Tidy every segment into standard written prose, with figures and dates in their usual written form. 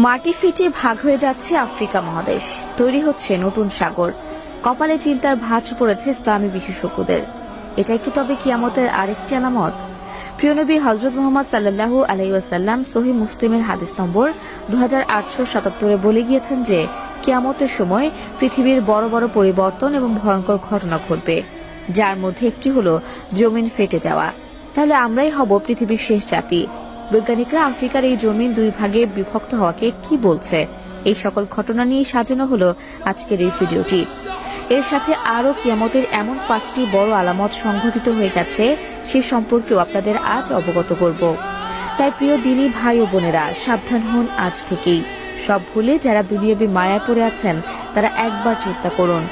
মাটি ফেটে ভাগ হয়ে যাচ্ছে আফ্রিকা মহাদেশ, তৈরি হচ্ছে নতুন সাগর। কপালে চিন্তার ভাঁজ পড়েছে ইসলামী বিশেষজ্ঞদের। এটাই কি তবে কিয়ামতের আরেকটি আলামত? প্রিয় নবী হযরত মুহাম্মদ সাল্লাল্লাহু আলাইহি ওয়াসাল্লাম সহিহ মুসলিমের হাদিস নম্বর 2877 বলে গিয়েছেন যে কিয়ামতের সময় পৃথিবীর বড় বড় পরিবর্তন এবং ভয়ঙ্কর ঘটনা ঘটবে, যার মধ্যে একটি হলো জমিন ফেটে যাওয়া। তাহলে আমরাই হব পৃথিবীর শেষ জাতি। বৈজ্ঞানিকরা আফ্রিকার এই জমিন দুই ভাগে বিভক্ত হওয়াকে কি বলছে, এই সকল ঘটনা নিয়ে সাজানো হলো আজকের এই ভিডিওটি। এর সাথে আরো কিয়ামতের এমন 5টি বড় আলামত সংঘটিত হয়ে গেছে, সে সম্পর্কেও আপনাদের আজ অবগত করব। তাই প্রিয় দিনী ভাই ও বোনেরা, সাবধান হন আজ থেকেই। সব ভুলে যারা দুনিয়াবী মায়ায় পড়ে আছেন তারা একবার চিন্তা করুন,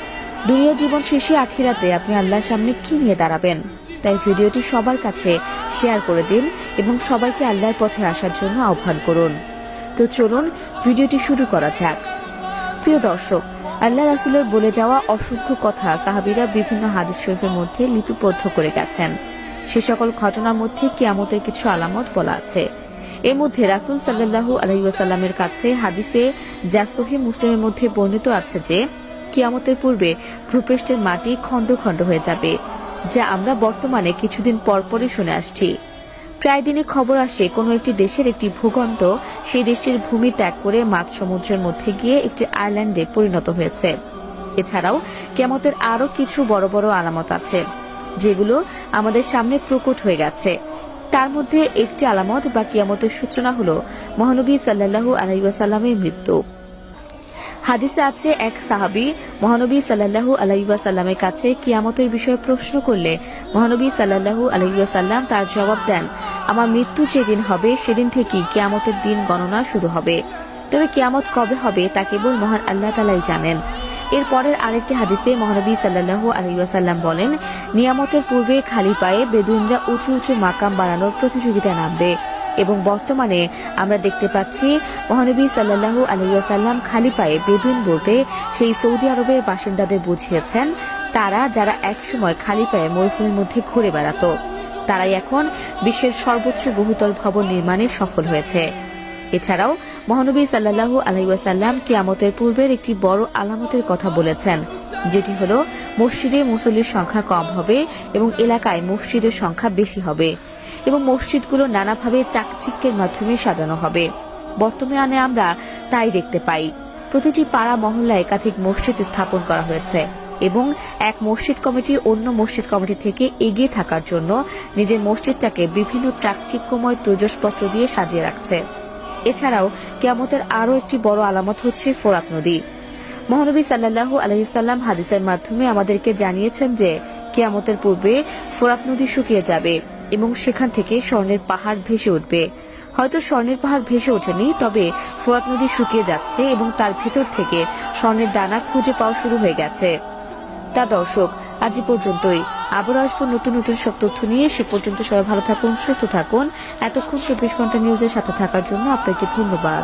দুনিয়া জীবন শেষে আখিরাতে আপনি আল্লাহর সামনে কি নিয়ে দাঁড়াবেন। তাই ভিডিওটি সবার কাছে শেয়ার করে দিন এবং সবাইকে আল্লাহর পথে আসার জন্য আহ্বান করুন। তো চলুন ভিডিওটি শুরু করা যাক। প্রিয় দর্শক, আল্লাহ রাসূলের বলে যাওয়া অসংখ্য কথা সাহাবীরা বিভিন্ন হাদিস শরীফের মধ্যে লিপিবদ্ধ করে গেছেন। সে সকল ঘটনার মধ্যে কিয়ামতের কিছু আলামত বলা আছে। এর মধ্যে রাসূল সাল্লাল্লাহু আলাইহি ওয়াসাল্লামের কাছে হাদিসে যা সহিহ মুসলিমের মধ্যে বর্ণিত আছে যে কিয়ামতের পূর্বে ভূপৃষ্ঠের মাটি খণ্ড খণ্ড হয়ে যাবে, যা আমরা বর্তমানে কিছুদিন পরপরই শুনে আসছি। প্রায় দিনে খবর আসে কোনো একটি দেশের একটি ভূখণ্ড সেই দেশটির ভূমি ত্যাগ করে মাঝ সমুদ্রের মধ্যে গিয়ে একটি আইল্যান্ডে পরিণত হয়েছে। এছাড়াও কিয়ামতের আরো কিছু বড় বড় আলামত আছে, যেগুলো আমাদের সামনে প্রকট হয়ে গেছে। তার মধ্যে একটি আলামত বা কিয়ামতের সূচনা হলো মহানবী সাল্লাল্লাহু আলাইহি ওয়াসাল্লামের মৃত্যু। হাদিসে আছে, এক সাহাবী মহানবী সাল্লাল্লাহু আলাইহি ওয়াসাল্লামের কাছে কিয়ামতের বিষয়ে প্রশ্ন করলে মহানবী সাল্লাল্লাহু আলাইহি ওয়াসাল্লাম তার জবাব দেন, আমার মৃত্যু যেদিন হবে সেদিন থেকেই কিয়ামতের দিন গণনা শুরু হবে। তবে কিয়ামত কবে হবে তা কেবল মহান আল্লাহ তাআলাই জানেন। এর পরের আরেকটি হাদিসে মহানবী সাল্লাল্লাহু আলাইহি ওয়াসাল্লাম বলেন, নিয়ামতের পূর্বে খালি পায়ে বেদুইনরা উঁচু উঁচু মাকাম বানানোর প্রতিযোগিতায় নামবে। এবং বর্তমানে আমরা দেখতে পাচ্ছি মহানবী সাল্লাল্লাহু আলাইহি ওয়াসাল্লাম খালি পায়ে বেদুইন বলতে সেই সৌদি আরবের বাসিন্দাদের বুঝিয়েছেন, তারা যারা একসময় খালি পায়ে মরুভূমির মধ্যে ঘুরে বেড়াত, তারাই এখন বিশ্বের সর্বোচ্চ বহুতল ভবন নির্মাণে সফল হয়েছে। এছাড়াও মহানবী সাল্লাল্লাহু আলাইহি ওয়াসাল্লাম কিয়ামতের পূর্বের একটি বড় আলামতের কথা বলেছেন, যেটি হলো মসজিদে মুসল্লির সংখ্যা কম হবে এবং এলাকায় মসজিদের সংখ্যা বেশি হবে এবং মসজিদগুলো নানাভাবে চাকচিক্যের মাধ্যমে সাজানো হবে। বর্তমানে আমরা তাই দেখতে পাই। প্রতিটি পাড়া মহল্লায় একাধিক মসজিদ স্থাপন করা হয়েছে এবং এক মসজিদ কমিটি অন্য মসজিদ কমিটি থেকে এগিয়ে থাকার জন্য নিজের মসজিদটাকে বিভিন্ন চাকচিক্যময় তৈজসপত্র দিয়ে সাজিয়ে রাখছে। এছাড়াও কিয়ামতের আরো একটি বড় আলামত হচ্ছে ফোরাত নদী। মহানবী সাল্লাল্লাহু আলাইহি ওয়াসাল্লাম হাদিসের মাধ্যমে আমাদেরকে জানিয়েছেন যে কিয়ামতের পূর্বে ফোরাত নদী শুকিয়ে যাবে এবং সেখান থেকে স্বর্ণের পাহাড় ভেসে উঠবে। হয়তো স্বর্ণের পাহাড় ভেসে ওঠেনি, তবে ফোরাত নদী শুকিয়ে যাচ্ছে এবং তার ভেতর থেকে স্বর্ণের দানা খুঁজে পাওয়া শুরু হয়ে গেছে। তা দর্শক, আজ পর্যন্তই। আবারও আসবো নতুন নতুন সব তথ্য নিয়ে। সে পর্যন্ত সবাই ভালো থাকুন, সুস্থ থাকুন। এতক্ষণ 24 ঘন্টা নিউজের সাথে থাকার জন্য আপনাকে ধন্যবাদ।